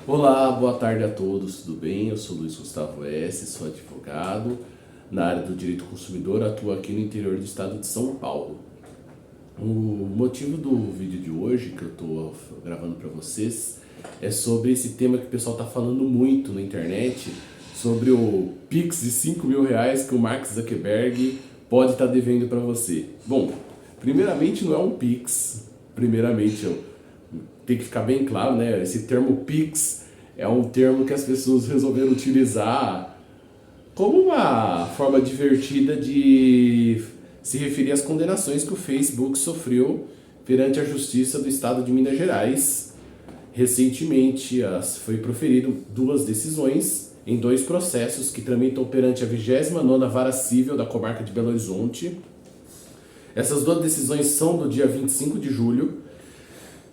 Olá, boa tarde a todos, tudo bem? Eu sou Luiz Gustavo S., sou advogado na área do direito consumidor, atuo aqui no interior do estado de São Paulo. O motivo do vídeo de hoje que eu estou gravando para vocês é sobre esse tema que o pessoal está falando muito na internet, sobre o Pix de R$ 5.000 que o Mark Zuckerberg pode estar devendo para você. Bom, primeiramente não é um Pix, tem que ficar bem claro, né? Esse termo Pix é um termo que as pessoas resolveram utilizar como uma forma divertida de se referir às condenações que o Facebook sofreu perante a Justiça do Estado de Minas Gerais. Recentemente foi proferido duas decisões em dois processos que tramitam perante a 29ª Vara Cível da Comarca de Belo Horizonte. Essas duas decisões são do dia 25 de julho.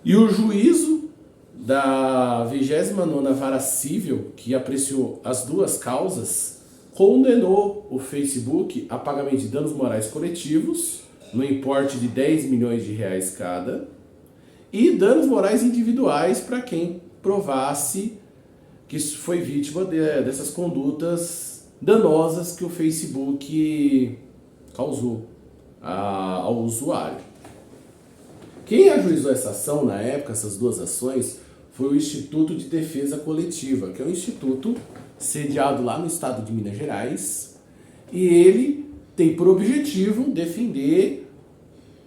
E o juízo da 29ª Vara Cível, que apreciou as duas causas, condenou o Facebook a pagamento de danos morais coletivos, no importe de R$ 10 milhões cada, e danos morais individuais para quem provasse que foi vítima dessas condutas danosas que o Facebook causou ao usuário. Quem ajuizou essa ação na época, essas duas ações, foi o Instituto de Defesa Coletiva, que é um instituto sediado lá no estado de Minas Gerais, e ele tem por objetivo defender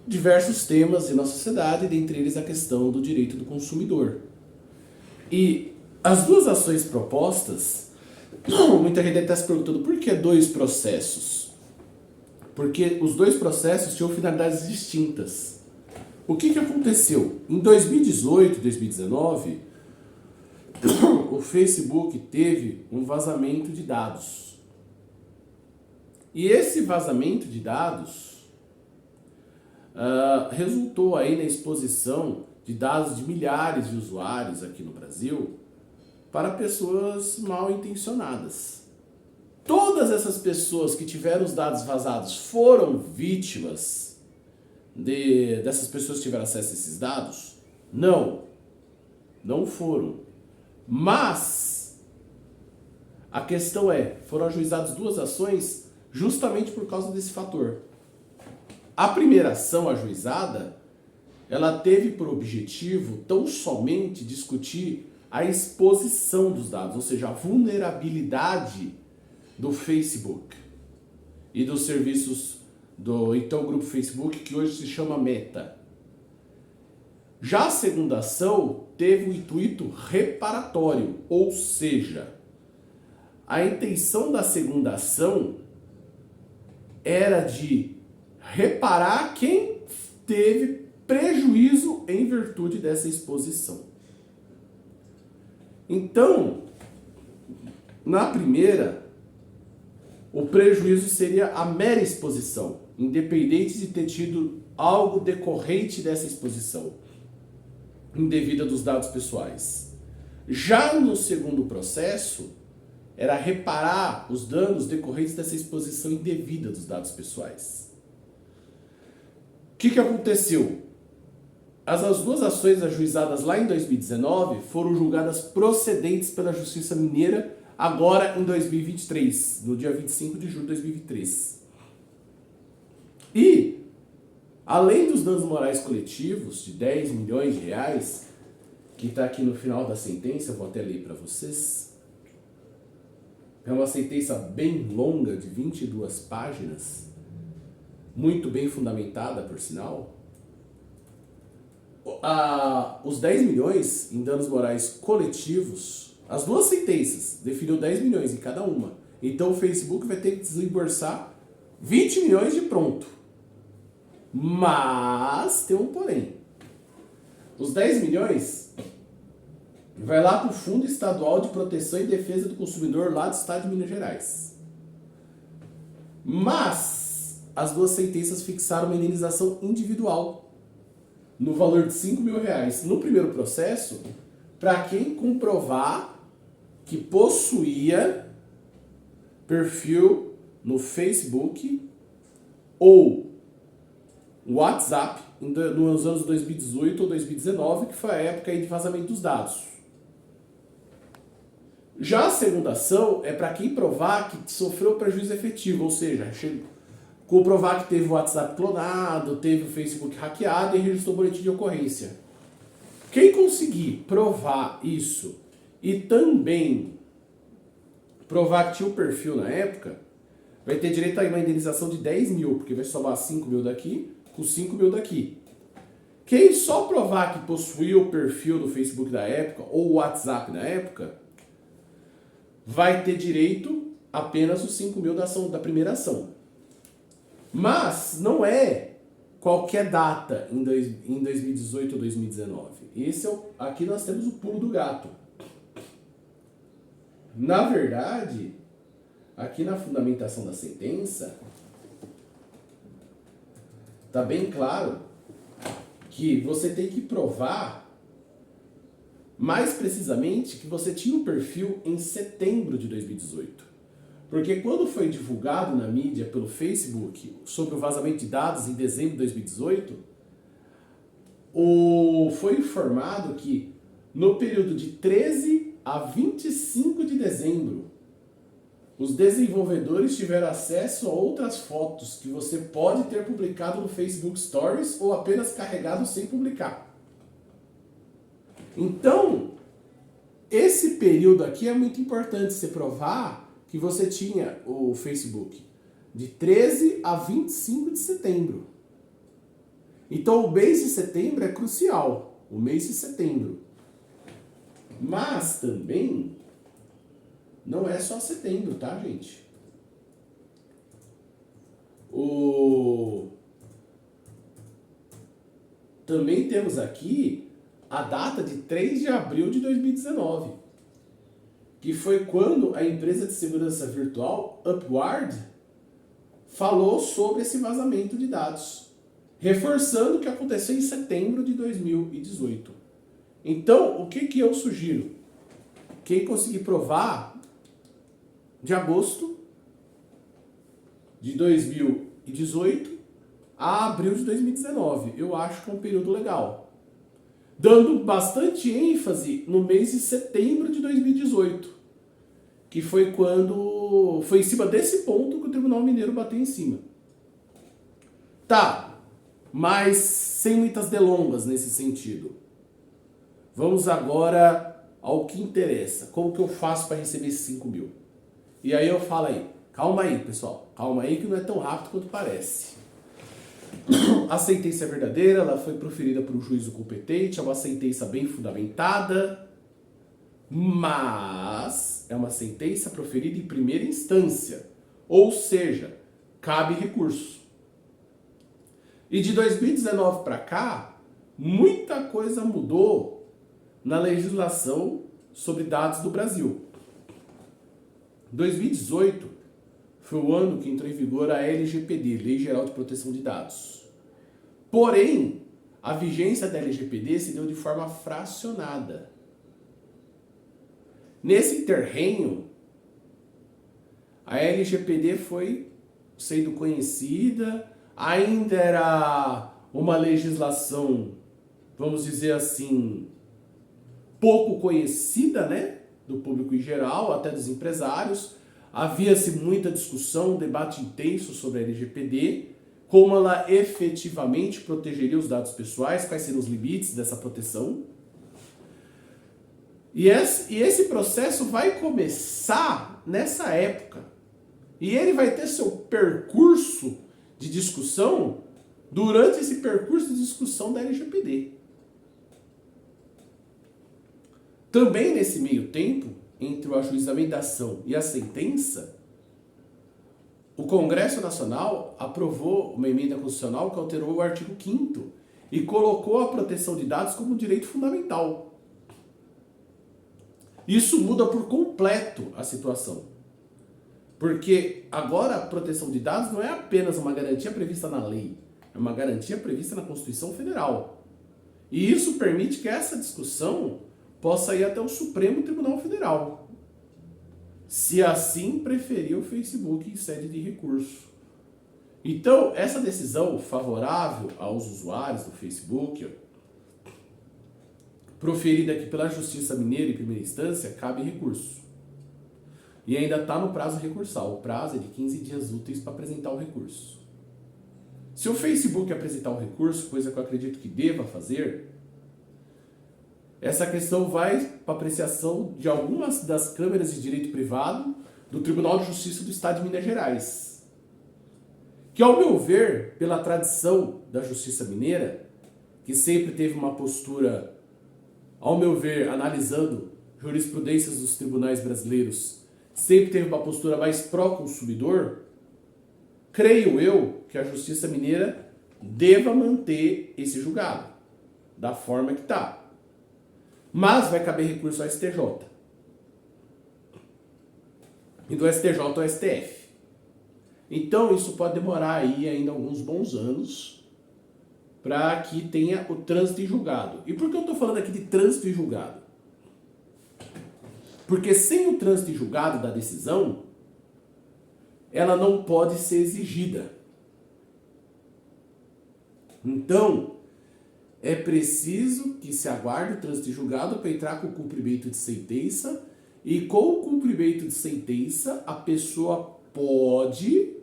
diversos temas em nossa sociedade, dentre eles a questão do direito do consumidor. E as duas ações propostas, muita gente deve estar se perguntando por que dois processos? Porque os dois processos tinham finalidades distintas. O que aconteceu? Em 2018 e 2019, o Facebook teve um vazamento de dados. E esse vazamento de dados resultou aí na exposição de dados de milhares de usuários aqui no Brasil para pessoas mal intencionadas. Todas essas pessoas que tiveram os dados vazados foram vítimas dessas pessoas que tiveram acesso a esses dados? Não foram. Mas a questão foram ajuizadas duas ações justamente por causa desse fator. A primeira ação ajuizada, ela teve por objetivo tão somente discutir a exposição dos dados, ou seja, a vulnerabilidade do Facebook e dos serviços do então grupo Facebook, que hoje se chama Meta. Já a segunda ação teve um intuito reparatório, ou seja, a intenção da segunda ação era de reparar quem teve prejuízo em virtude dessa exposição. Então, na primeira, o prejuízo seria a mera exposição, independente de ter tido algo decorrente dessa exposição indevida dos dados pessoais. Já no segundo processo, era reparar os danos decorrentes dessa exposição indevida dos dados pessoais. O que aconteceu? As duas ações ajuizadas lá em 2019 foram julgadas procedentes pela Justiça Mineira agora em 2023, no dia 25 de julho de 2023. E, além dos danos morais coletivos de R$ 10 milhões, que está aqui no final da sentença, eu vou até ler para vocês. É uma sentença bem longa, de 22 páginas, muito bem fundamentada, por sinal. Os 10 milhões em danos morais coletivos, as duas sentenças definiu 10 milhões em cada uma. Então o Facebook vai ter que desembolsar 20 milhões de pronto. Mas tem um porém. Os 10 milhões vai lá para o Fundo Estadual de Proteção e Defesa do Consumidor lá do estado de Minas Gerais. Mas as duas sentenças fixaram uma indenização individual no valor de R$ 5.000 no primeiro processo para quem comprovar que possuía perfil no Facebook ou WhatsApp nos anos 2018 ou 2019, que foi a época aí de vazamento dos dados. Já a segunda ação é para quem provar que sofreu prejuízo efetivo, ou seja, comprovar que teve o WhatsApp clonado, teve o Facebook hackeado e registrou boletim de ocorrência. Quem conseguir provar isso e também provar que tinha um perfil na época, vai ter direito a uma indenização de 10 mil, porque vai somar 5 mil daqui com 5 mil daqui. Quem só provar que possuía o perfil do Facebook da época ou o WhatsApp na época, vai ter direito apenas os 5 mil da primeira ação. Mas não é qualquer data em 2018 ou 2019. Aqui nós temos o pulo do gato. Na verdade, aqui na fundamentação da sentença, está bem claro que você tem que provar, mais precisamente, que você tinha um perfil em setembro de 2018. Porque quando foi divulgado na mídia pelo Facebook sobre o vazamento de dados em dezembro de 2018, foi informado que no período de 13 a 25 de dezembro, os desenvolvedores tiveram acesso a outras fotos que você pode ter publicado no Facebook Stories ou apenas carregado sem publicar. Então, esse período aqui é muito importante você provar que você tinha o Facebook de 13 a 25 de setembro. Então, o mês de setembro é crucial, o mês de setembro. Mas também não é só setembro, tá, gente? Também temos aqui a data de 3 de abril de 2019, que foi quando a empresa de segurança virtual Upward falou sobre esse vazamento de dados, reforçando o que aconteceu em setembro de 2018. Então, o que eu sugiro? Quem conseguir provar de agosto de 2018 a abril de 2019, eu acho que é um período legal. Dando bastante ênfase no mês de setembro de 2018, que foi quando foi em cima desse ponto que o Tribunal Mineiro bateu em cima. Tá, mas sem muitas delongas nesse sentido. Vamos agora ao que interessa. Como que eu faço para receber esses 5 mil? E aí eu falo aí, calma aí, pessoal. Calma aí que não é tão rápido quanto parece. A sentença é verdadeira, ela foi proferida por um juízo competente, é uma sentença bem fundamentada, mas é uma sentença proferida em primeira instância, ou seja, cabe recurso. E de 2019 para cá, muita coisa mudou na legislação sobre dados do Brasil. 2018 foi o ano que entrou em vigor a LGPD, Lei Geral de Proteção de Dados. Porém, a vigência da LGPD se deu de forma fracionada. Nesse interregno, a LGPD foi sendo conhecida, ainda era uma legislação, vamos dizer assim, pouco conhecida, né, do público em geral, até dos empresários. Havia-se muita discussão, debate intenso sobre a LGPD, como ela efetivamente protegeria os dados pessoais, quais seriam os limites dessa proteção. E esse processo vai começar nessa época. E ele vai ter seu percurso de discussão durante esse percurso de discussão da LGPD. Também nesse meio tempo, entre o ajuizamento da ação e a sentença, o Congresso Nacional aprovou uma emenda constitucional que alterou o artigo 5º e colocou a proteção de dados como um direito fundamental. Isso muda por completo a situação. Porque agora a proteção de dados não é apenas uma garantia prevista na lei, é uma garantia prevista na Constituição Federal. E isso permite que essa discussão possa ir até o Supremo Tribunal Federal, se assim preferir o Facebook em sede de recurso. Então, essa decisão favorável aos usuários do Facebook, proferida aqui pela Justiça Mineira em primeira instância, cabe recurso. E ainda está no prazo recursal. O prazo é de 15 dias úteis para apresentar o recurso. Se o Facebook apresentar o recurso, coisa que eu acredito que deva fazer, essa questão vai para apreciação de algumas das câmeras de direito privado do Tribunal de Justiça do Estado de Minas Gerais. Que, ao meu ver, pela tradição da Justiça Mineira, que sempre teve uma postura, ao meu ver, analisando jurisprudências dos tribunais brasileiros, sempre teve uma postura mais pró-consumidor, creio eu que a Justiça Mineira deva manter esse julgado, da forma que está. Mas vai caber recurso ao STJ. E do STJ ao STF. Então isso pode demorar aí ainda alguns bons anos para que tenha o trânsito em julgado. E por que eu estou falando aqui de trânsito em julgado? Porque sem o trânsito em julgado da decisão, ela não pode ser exigida. Então, é preciso que se aguarde o trânsito em julgado para entrar com o cumprimento de sentença, e com o cumprimento de sentença, a pessoa pode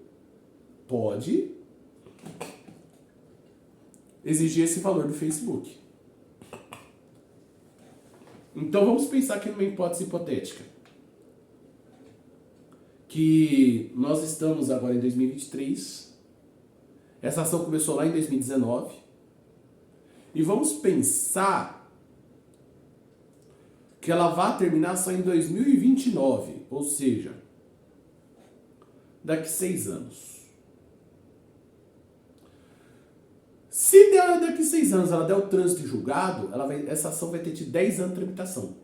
exigir esse valor do Facebook. Então vamos pensar aqui numa hipótese hipotética. Que nós estamos agora em 2023, essa ação começou lá em 2019, e vamos pensar que ela vai terminar só em 2029, ou seja, daqui 6 anos. Se daqui 6 anos ela der o trânsito em julgado, essa ação vai ter tido 10 anos de tramitação.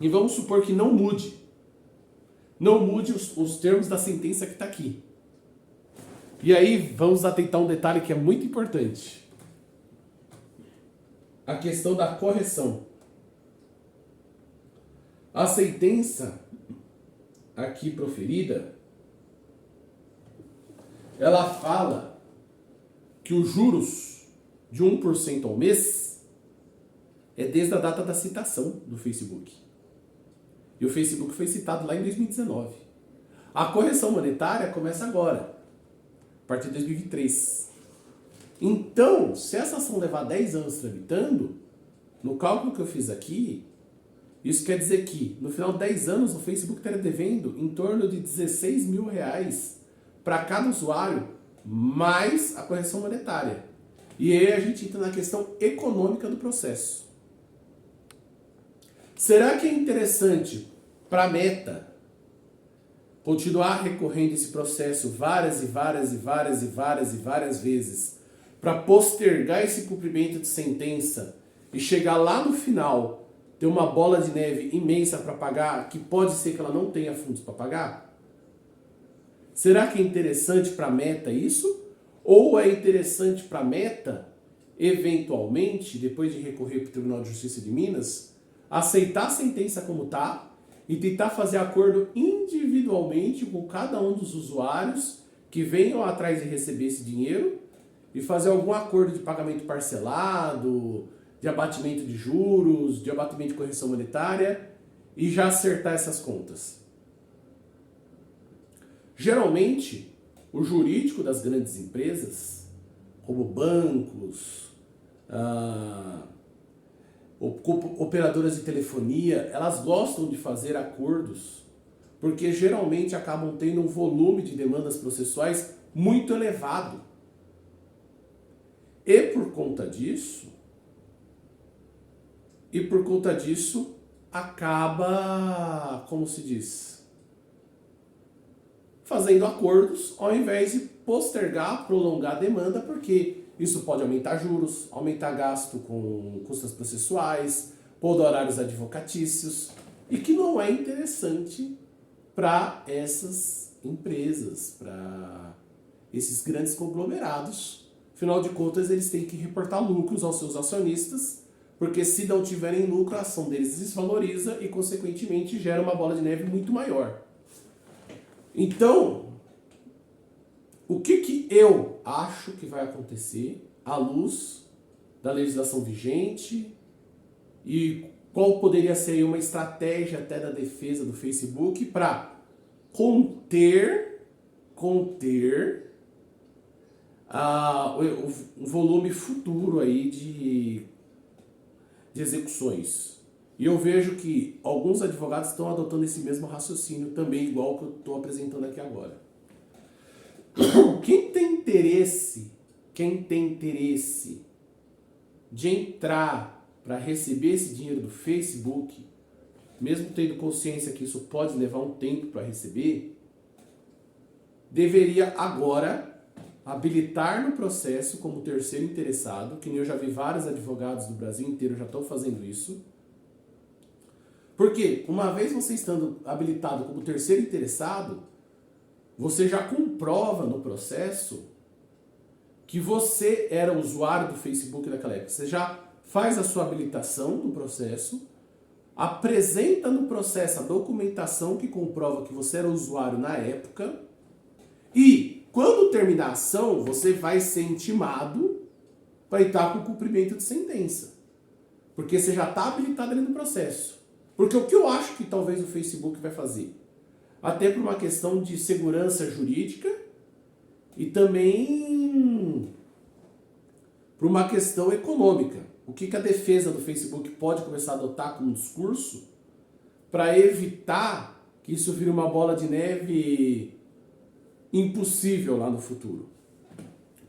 E vamos supor que não mude. Não mude os termos da sentença que está aqui. E aí vamos atentar um detalhe que é muito importante. A questão da correção. A sentença aqui proferida, ela fala que os juros de 1% ao mês é desde a data da citação do Facebook. E o Facebook foi citado lá em 2019. A correção monetária começa agora, a partir de 2023. Então, se essa ação levar 10 anos tramitando, no cálculo que eu fiz aqui, isso quer dizer que, no final de 10 anos, o Facebook estaria devendo em torno de R$16 mil para cada usuário, mais a correção monetária. E aí a gente entra na questão econômica do processo. Será que é interessante para a Meta continuar recorrendo esse processo várias vezes para postergar esse cumprimento de sentença e chegar lá no final ter uma bola de neve imensa para pagar, que pode ser que ela não tenha fundos para pagar? Será que é interessante para a Meta isso? Ou é interessante para a Meta, eventualmente, depois de recorrer para o Tribunal de Justiça de Minas, aceitar a sentença como está e tentar fazer acordo individualmente com cada um dos usuários que venham atrás de receber esse dinheiro e fazer algum acordo de pagamento parcelado, de abatimento de juros, de abatimento de correção monetária e já acertar essas contas? Geralmente, o jurídico das grandes empresas, como bancos, operadoras de telefonia, elas gostam de fazer acordos porque geralmente acabam tendo um volume de demandas processuais muito elevado. E por conta disso, acaba, como se diz, fazendo acordos ao invés de postergar, prolongar a demanda, porque isso pode aumentar juros, aumentar gasto com custas processuais, pôr horários advocatícios, e que não é interessante para essas empresas, para esses grandes conglomerados. Afinal de contas, eles têm que reportar lucros aos seus acionistas, porque se não tiverem lucro, a ação deles desvaloriza e, consequentemente, gera uma bola de neve muito maior. Então, o que eu acho que vai acontecer à luz da legislação vigente e qual poderia ser uma estratégia até da defesa do Facebook para conter o volume futuro aí de execuções. E eu vejo que alguns advogados estão adotando esse mesmo raciocínio também, igual que eu estou apresentando aqui agora. Quem tem interesse de entrar para receber esse dinheiro do Facebook, mesmo tendo consciência que isso pode levar um tempo para receber, deveria agora habilitar no processo como terceiro interessado, que eu já vi vários advogados do Brasil inteiro já estão fazendo isso. Porque uma vez você estando habilitado como terceiro interessado, você já comprova no processo que você era usuário do Facebook naquela época. Você já faz a sua habilitação no processo, apresenta no processo a documentação que comprova que você era usuário na época e, quando terminar a ação, você vai ser intimado para entrar com o cumprimento de sentença. Porque você já está habilitado ali no processo. Porque o que eu acho que talvez o Facebook vai fazer? Até por uma questão de segurança jurídica e também por uma questão econômica. O que a defesa do Facebook pode começar a adotar como discurso para evitar que isso vire uma bola de neve impossível lá no futuro?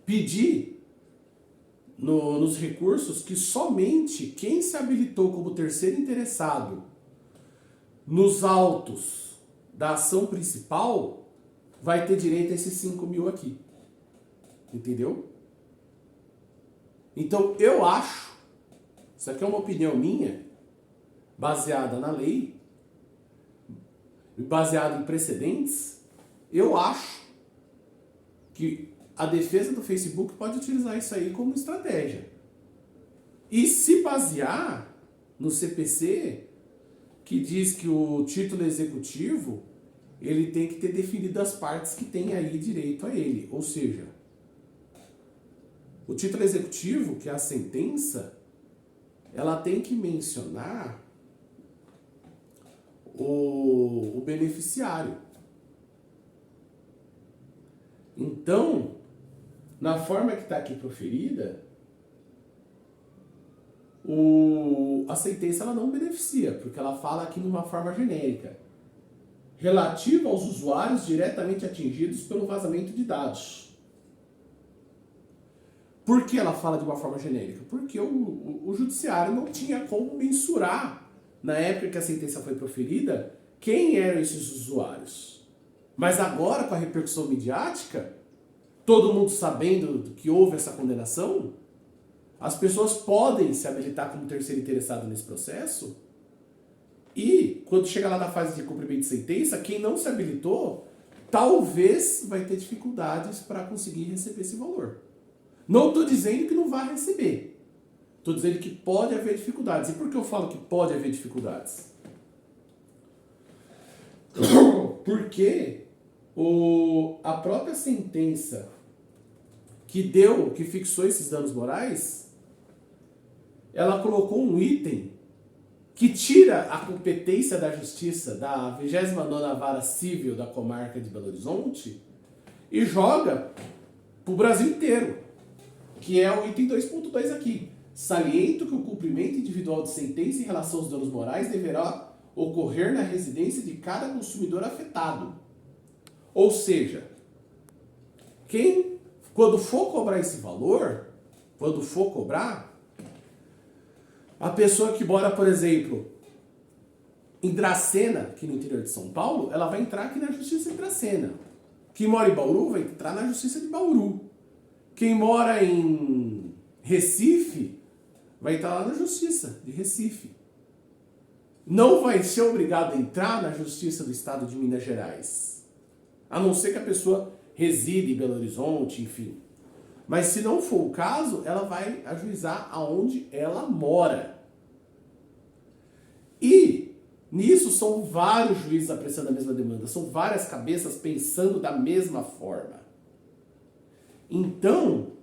Pedir nos recursos que somente quem se habilitou como terceiro interessado nos autos da ação principal vai ter direito a esses 5 mil aqui. Entendeu? Então eu acho, isso aqui é uma opinião minha, baseada na lei, baseada em precedentes, eu acho que a defesa do Facebook pode utilizar isso aí como estratégia. E se basear no CPC, que diz que o título executivo, ele tem que ter definido as partes que tem aí direito a ele. Ou seja, o título executivo, que é a sentença, ela tem que mencionar o beneficiário. Então, na forma que está aqui proferida, a sentença ela não beneficia, porque ela fala aqui numa forma genérica, relativa aos usuários diretamente atingidos pelo vazamento de dados. Por que ela fala de uma forma genérica? Porque o judiciário não tinha como mensurar, na época que a sentença foi proferida, quem eram esses usuários. Mas agora, com a repercussão midiática, todo mundo sabendo que houve essa condenação, as pessoas podem se habilitar como terceiro interessado nesse processo e, quando chega lá na fase de cumprimento de sentença, quem não se habilitou, talvez vai ter dificuldades para conseguir receber esse valor. Não estou dizendo que não vai receber. Estou dizendo que pode haver dificuldades. E por que eu falo que pode haver dificuldades? Porque a própria sentença que fixou esses danos morais, ela colocou um item que tira a competência da justiça da 29ª Vara Civil da Comarca de Belo Horizonte e joga para o Brasil inteiro, que é o item 2.2 aqui. Saliento que o cumprimento individual de sentença em relação aos danos morais deverá ocorrer na residência de cada consumidor afetado. Ou seja, quando for cobrar esse valor, a pessoa que mora, por exemplo, em Dracena, aqui no interior de São Paulo, ela vai entrar aqui na Justiça de Dracena. Quem mora em Bauru vai entrar na Justiça de Bauru. Quem mora em Recife vai entrar lá na Justiça de Recife. Não vai ser obrigado a entrar na Justiça do Estado de Minas Gerais. A não ser que a pessoa reside em Belo Horizonte, enfim. Mas se não for o caso, ela vai ajuizar aonde ela mora. E nisso são vários juízes apreciando a mesma demanda, são várias cabeças pensando da mesma forma. Então,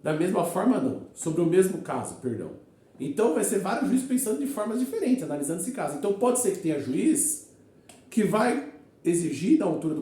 da mesma forma não, sobre o mesmo caso, perdão. Então vai ser vários juízes pensando de formas diferentes, analisando esse caso. Então pode ser que tenha juiz que vai exigir da altura do